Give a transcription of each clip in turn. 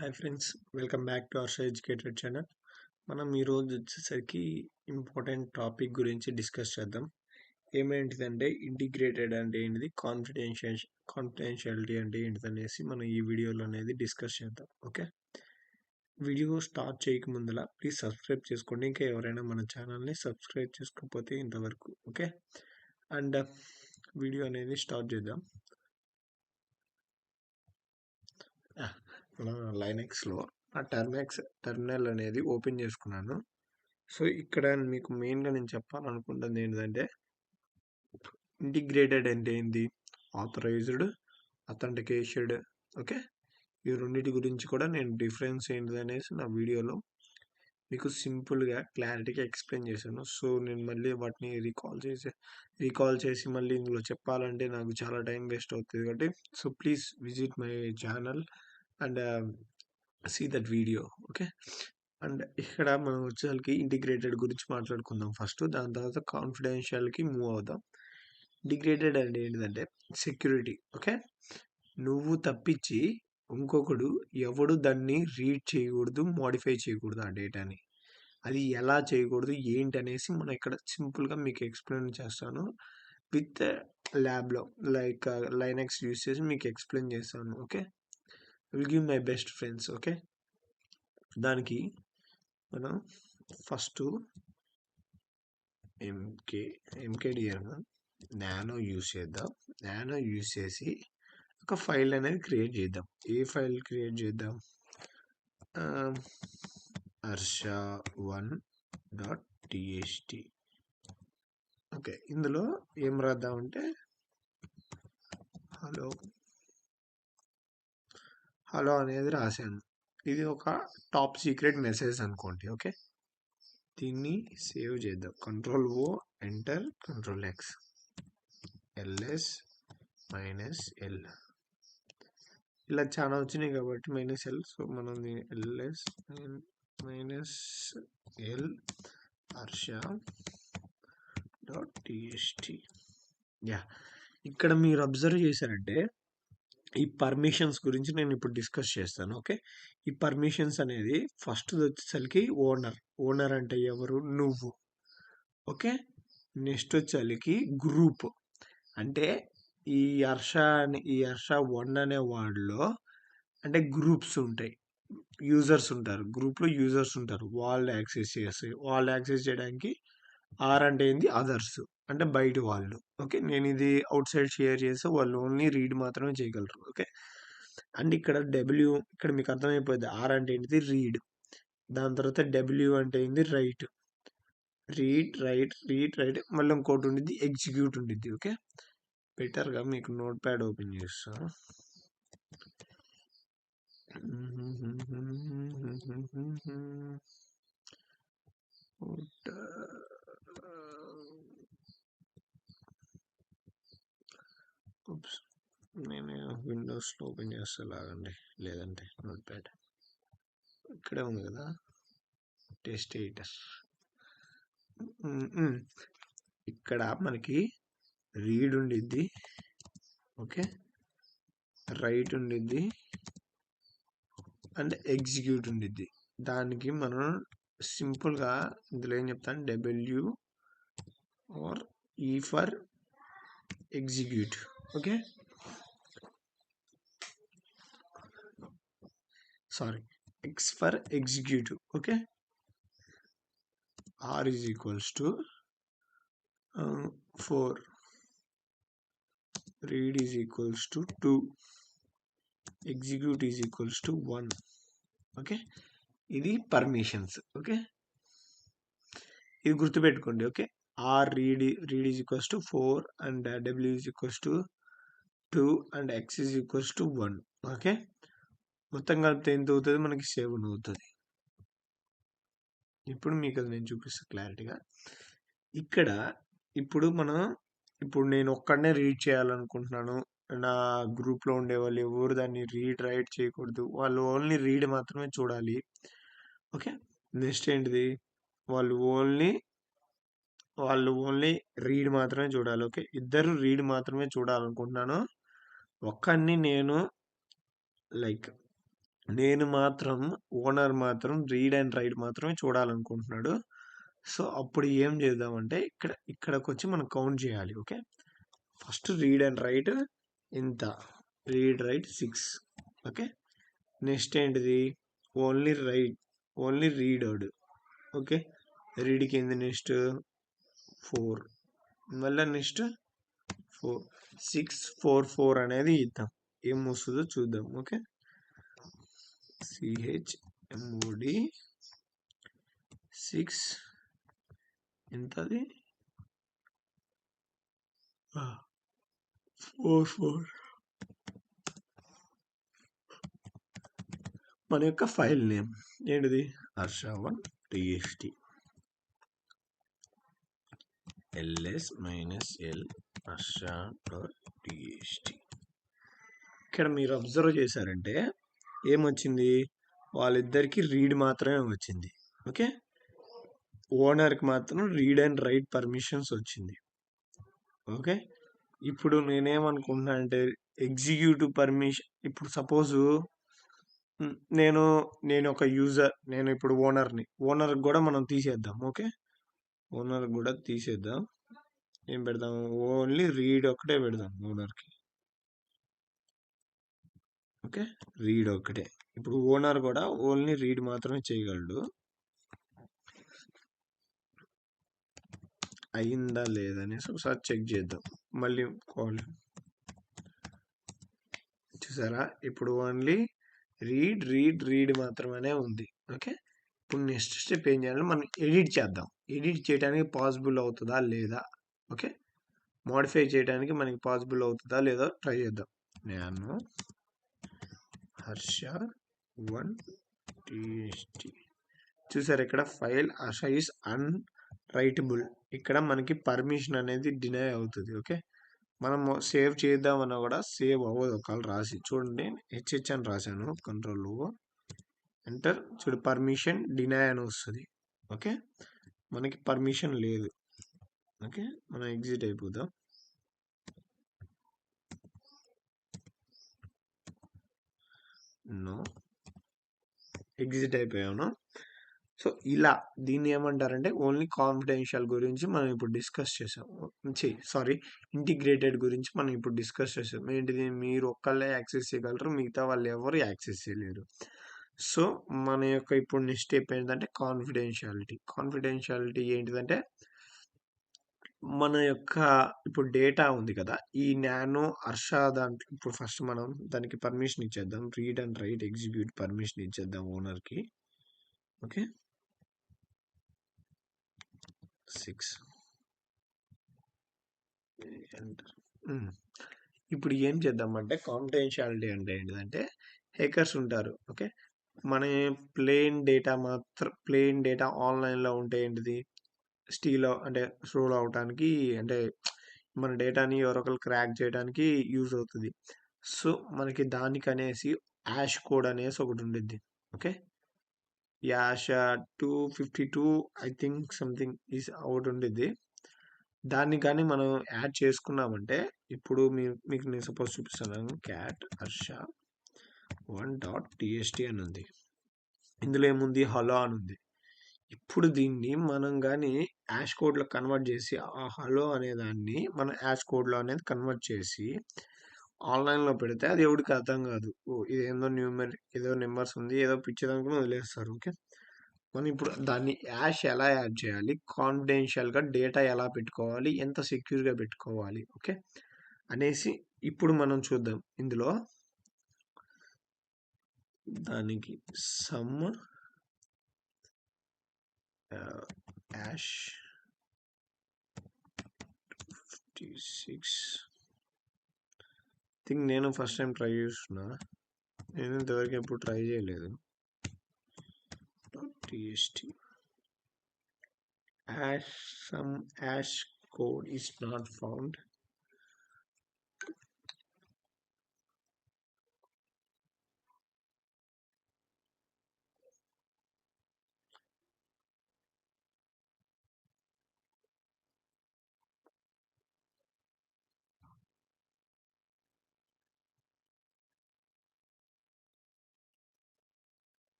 Hi friends, welcome back to our educated channel. మనం ఈరోజు వచ్చేసరికి ఇంపార్టెంట్ టాపిక్ గురించి డిస్కస్ చేద్దాం. ఏమేంటిదంటే ఇంటిగ్రేటెడ్ అంటే ఏంటిది, కాన్ఫిడెన్షియాలిటీ అంటే ఏంటిది అనేసి మనం ఈ వీడియోలో అనేది డిస్కస్ చేద్దాం. ఓకే, వీడియో స్టార్ట్ చేయక ముందల ప్లీజ్ సబ్స్క్రైబ్ చేసుకోండి. ఇంకా ఎవరైనా మన ఛానల్ని సబ్స్క్రైబ్ చేసుకోకపోతే ఇంతవరకు. ఓకే, అండ్ వీడియో అనేది స్టార్ట్ చేద్దాం. మన లైనెక్స్లో ఆ టెర్మినల్ అనేది ఓపెన్ చేసుకున్నాను. సో ఇక్కడ మీకు మెయిన్గా నేను చెప్పాలనుకుంటుంది ఏంటంటే, ఇంటిగ్రేటెడ్ అంటే ఏంటి, ఆథరైజ్డ్, అథెంటికేటెడ్. ఓకే, ఈ రెండింటి గురించి కూడా నేను డిఫరెన్స్ ఏంటిది అనేసి నా వీడియోలో మీకు సింపుల్గా క్లారిటీగా ఎక్స్ప్లెయిన్ చేశాను. సో నేను మళ్ళీ వాటిని రీకాల్ చేసి మళ్ళీ ఇందులో చెప్పాలంటే నాకు చాలా టైం వేస్ట్ అవుతుంది. కాబట్టి so please visit my channel and see that video. Okay, and ఇక్కడ మనం వచ్చేసరికి ఇంటిగ్రేటెడ్ గురించి మాట్లాడుకుందాం ఫస్ట్. దాని తర్వాత కాన్ఫిడెన్షియల్కి మూవ్ అవుదాం. ఇంటిగ్రేటెడ్ అంటే ఏంటిదంటే సెక్యూరిటీ. ఓకే, నువ్వు తప్పించి ఇంకొకడు ఎవడు దాన్ని రీడ్ చేయకూడదు, మోడిఫై చేయకూడదు ఆ డేటాని. అది ఎలా చేయకూడదు ఏంటి అనేసి మనం ఇక్కడ సింపుల్గా మీకు ఎక్స్ప్లెయిన్ చేస్తాను విత్ ల్యాబ్లో, లైక్ లైనెక్స్ యూస్ చేసి మీకు ఎక్స్ప్లెయిన్ చేస్తాను. Okay, will give my best friends. Okay, దానికి మనం ఫస్ట్ ఎంకేడిఆర్ నానో యూస్ చేద్దాం. నానో యూస్ చేసి ఒక ఫైల్ అనేది క్రియేట్ చేద్దాం. ఏ ఫైల్ క్రియేట్ చేద్దాం? harsha1.txt. ఓకే, ఇందులో ఏం రాద్దామంటే హలో అనేది రాశాను. ఇది ఒక టాప్ సీక్రెట్ మెసేజ్ అనుకోండి. ఓకే, దీన్ని సేవ్ చేద్దాం. Ctrl+O, enter, Ctrl+X, ls-l. ఇలా చాలా వచ్చినాయి కాబట్టి -l. సో మనం ls-l harsha.txt. యా, ఇక్కడ మీరు అబ్జర్వ్ చేశారంటే ఈ పర్మిషన్స్ గురించి నేను ఇప్పుడు డిస్కస్ చేస్తాను. ఓకే, ఈ పర్మిషన్స్ అనేది ఫస్ట్ వచ్చేసరికి ఓనర్ అంటే ఎవరు? నువ్వు. ఓకే, నెక్స్ట్ వచ్చేసరికి గ్రూప్ అంటే ఈ హర్ష1 అనే వార్డులో అంటే గ్రూప్స్ ఉంటాయి, యూజర్స్ ఉంటారు, గ్రూప్లో యూజర్స్ ఉంటారు. వాళ్ళు యాక్సెస్ చేయడానికి ఆర్ అంటే ఏంది, అదర్స్ అంటే బయట వాళ్ళు. ఓకే, నేను ఇది అవుట్ సైడ్ షేర్ చేస్తే వాళ్ళు ఓన్లీ రీడ్ మాత్రమే చేయగలరు. ఓకే, అండ్ ఇక్కడ ఇక్కడ మీకు అర్థమైపోద్ది. ఆర్ అంటే ఏంటిది, రీడ్. దాని తర్వాత డబ్ల్యూ అంటే ఏంది, రైట్. రైట్ మళ్ళీ ఇంకోటి ఉండిద్ది, ఎగ్జిక్యూట్ ఉండిద్ది. ఓకే, బెటర్గా మీకు నోట్ ప్యాడ్ ఓపెన్ చేస్తాను. నేను విండోస్లో ఓపెన్ చేస్తా, లాగండి. లేదంటే నోట్ ప్యాడ్ ఇక్కడే ఉంది కదా, టెస్ట్ ఎడిటర్. ఇక్కడ మనకి రీడ్ ఉండిద్ది. ఓకే, రైట్ ఉండిద్ది అండ్ ఎగ్జిక్యూట్ ఉండిద్ది. దానికి మనం సింపుల్గా ఇందులో ఏం చెప్తాను, W R E for execute. Okay, sorry, X for executive. Okay, R is equals to 4, read is equals to 2, execute is equals to 1. Okay, ఇది పర్మిషన్స్. ఓకే, ఇది గుర్తుపెట్టుకోండి. Okay, or read is equals to 4 and W is equals to 2 and X is equals to 1. Okay, మొత్తం కలిపితే ఎంత అవుతుంది మనకి, 7 అవుతుంది. ఇప్పుడు మీకు అది నేను చూపిస్తాను క్లారిటీగా. ఇక్కడ ఇప్పుడు నేను ఒక్కడనే రీడ్ చేయాలనుకుంటున్నాను. నా గ్రూప్లో ఉండే వాళ్ళు ఎవరు దాన్ని రైట్ చేయకూడదు, వాళ్ళు ఓన్లీ రీడ్ మాత్రమే చూడాలి. ఓకే, నెక్స్ట్ ఏంటిది, వాళ్ళు ఓన్లీ రీడ్ మాత్రమే చూడాలి. ఓకే, ఇద్దరు రీడ్ మాత్రమే చూడాలనుకుంటున్నాను. ఒక్కడిని నేను లైక్ నేను మాత్రం ఓనర్ మాత్రం రీడ్ అండ్ రైట్ మాత్రమే చూడాలనుకుంటున్నాడు. సో అప్పుడు ఏం చేద్దామంటే ఇక్కడికొచ్చి మనం కౌంట్ చేయాలి. Okay, first read and right ఇంత, రీడ్ రైట్ 6. ఓకే, నెక్స్ట్ ఏంటిది, ఓన్లీ రైట్, ఓన్లీ రీడర్డ్. ఓకే, రీడ్కి ఏంది నెక్స్ట్ 4, మళ్ళీ నెక్స్ట్ 4, 6, 4, 4 అనేది ఇద్దాం, ఏం వస్తుందో చూద్దాం. Okay, CHMOD 6 ఎంతది, 4, 4. మన యొక్క ఫైల్ నేమ్ ఏంటిది, హర్ష1 TXT ls-l హర్ష.txt. ఇక్కడ మీరు అబ్జర్వ్ చేశారంటే ఏమొచ్చింది, వాళ్ళిద్దరికి రీడ్ మాత్రమే వచ్చింది. ఓకే, ఓనర్కి మాత్రం రీడ్ అండ్ రైట్ పర్మిషన్స్ వచ్చింది. ఓకే, ఇప్పుడు నేనేమనుకుంటున్నా అంటే ఎగ్జిక్యూటివ్ పర్మిషన్, ఇప్పుడు సపోజు నేను ఒక యూజర్, నేను ఇప్పుడు ఓనర్కి కూడా మనం తీసేద్దాం. ఓకే, ఓనర్ కూడా తీసేద్దాం. ఏం పెడదాం, ఓన్లీ రీడ్ ఒక్కటే పెడదాం ఓనర్కి. ఓకే, రీడ్ ఒక్కటే. ఇప్పుడు ఓనర్ కూడా ఓన్లీ రీడ్ మాత్రమే చేయగలడు. అయిందా లేదనేసి ఒకసారి చెక్ చేద్దాం. మళ్ళీ కాల్ చూసారా, ఇప్పుడు ఓన్లీ రీడ్ మాత్రమే ఉంది. ఓకే, ఇప్పుడు నెక్స్ట్ స్టెప్ ఏం చేయాలి, మనం ఎడిట్ చేద్దాం. ఎడిట్ చేయడానికి పాసిబుల్ అవుతుందా లేదా, ఓకే, మోడిఫై చేయడానికి మనకి పాసిబుల్ అవుతుందా లేదా ట్రై చేద్దాం. నేను హర్ష1 TXT చూసారు, ఇక్కడ ఫైల్ హర్ష ఈస్ అన్రైటబుల్, ఇక్కడ మనకి పర్మిషన్ అనేది డినై అవుతుంది. ఓకే, మనం సేవ్ చేద్దామన్నా కూడా సేవ్ అవ్వదు. ఒకవేళ రాసి చూడండి, హెచ్హెచ్ అని రాశాను, కంట్రోల్ ఎంటర్, చూడు పర్మిషన్ డినై అని వస్తుంది. ఓకే, మనకి పర్మిషన్ లేదు. ఓకే, మనం ఎగ్జిట్ అయిపోదాం. నో, ఎగ్జిట్ అయిపోయాను. సో ఇలా దీన్ని ఏమంటారంటే ఓన్లీ కాన్ఫిడెన్షియల్ గురించి మనం ఇప్పుడు డిస్కస్ చేసాం. సారీ, ఇంటిగ్రేటెడ్ గురించి మనం ఇప్పుడు డిస్కస్ చేసాం. ఏంటిది, మీరు ఒక్కళ్ళే యాక్సెస్ చేయగలరు, మిగతా వాళ్ళు ఎవరు యాక్సెస్ చేయలేరు. సో మన యొక్క ఇప్పుడు నెక్స్ట్ స్టెప్ ఏంటంటే కాన్ఫిడెన్షియాలిటీ ఏంటిదంటే మన యొక్క ఇప్పుడు డేటా ఉంది కదా, ఈ నానో హర్ష దాంట్లో ఇప్పుడు ఫస్ట్ మనం దానికి పర్మిషన్ ఇచ్చేద్దాం, read and right execute permission ఇచ్చేద్దాం ఓనర్కి. Okay, 6 enter. ఇప్పుడు ఏం చేద్దామంటే కాన్ఫిడెన్షియాలిటీ అంటే ఏంటిదంటే హ్యాకర్స్ ఉంటారు. ఓకే, మన ప్లెయిన్ డేటా ఆన్లైన్లో ఉంటే ఏంటిది, అంటే స్క్రోల్ అవడానికి, అంటే మన డేటాని ఎవరొకరు క్రాక్ చేయడానికి యూజ్ అవుతుంది. సో మనకి దానికనేసి యాష్ కోడ్ అనేసి ఒకటి ఉండిద్ది. Okay, hash 252 I think something is ఒకటి ఉండిద్ది. దాన్ని కానీ మనం యాడ్ చేసుకున్నామంటే ఇప్పుడు మీకు నేను సపోజ్ చూపిస్తాను, క్యాట్ హర్ష1.txt అని ఉంది. ఇందులో ఏముంది, హలో అని ఉంది. ఇప్పుడు దీన్ని మనం కానీ యాష్ కోడ్లో కన్వర్ట్ చేసి, ఆ హలో అనే దాన్ని మనం యాష్ కోడ్లో అనేది కన్వర్ట్ చేసి ఆన్లైన్లో పెడితే అది ఎవరికి అర్థం కాదు. ఇదేందో ఏదో నెంబర్స్ ఉంది, ఏదో పిచ్చేదనుకుని వదిలేస్తారు. ఓకే, మనం ఇప్పుడు దాన్ని యాష్ ఎలా యాడ్ చేయాలి, కాన్ఫిడెన్షియల్గా డేటా ఎలా పెట్టుకోవాలి, ఎంత సెక్యూర్గా పెట్టుకోవాలి, ఓకే అనేసి ఇప్పుడు మనం చూద్దాం. ఇందులో దానికి సమ్ యాష్ 56 థింక్ నేను ఫస్ట్ టైం ట్రై చేస్తున్నా, నేను ఇంతవరకు ఎప్పుడు ట్రై చేయలేదు. TXT some hash code is not found.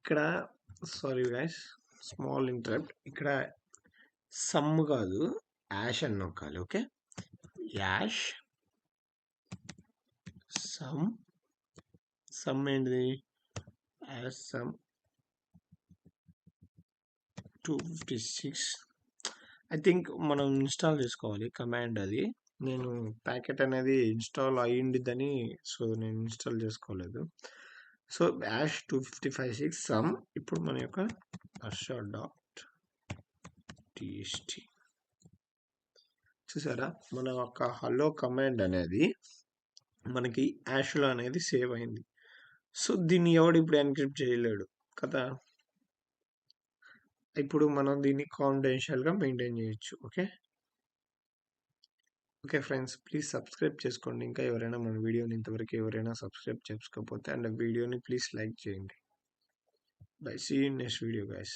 ఇక్కడ సారీ గైస్, స్మాల్ ఇంటరప్ట్. ఇక్కడ సమ్ కాదు, యాష్ అని నొక్కాలి. ఓకే, యాష్ సమ్ ఏంటిది? Hash sum 256. ఐ థింక్ మనం ఇన్స్టాల్ చేసుకోవాలి కమాండ్ అది. నేను ప్యాకెట్ అనేది ఇన్స్టాల్ అయ్యిండిద్దని, సో నేను ఇన్స్టాల్ చేసుకోలేదు. So hash 2556 sum. ఇప్పుడు మన యొక్క hrsha.txt చూసారా, మన యొక్క హలో కమాండ్ అనేది మనకి యాష్లో అనేది సేవ్ అయింది. సో దీన్ని ఎవడు ఇప్పుడు ఎన్క్రిప్ట్ చేయలేడు కదా. ఇప్పుడు మనం దీన్ని కాన్ఫిడెన్షియల్గా మెయింటైన్ చేయొచ్చు. ఓకే ఫ్రెండ్స్, ప్లీజ్ సబ్స్క్రైబ్ చేసుకోండి. ఇంకా ఎవరైనా మన వీడియోని ఇంతవరకు ఎవరైనా సబ్స్క్రైబ్ చేసుకోకపోతే అండ్ వీడియోని ప్లీజ్ లైక్ చేయండి. Bye, see you in next video guys.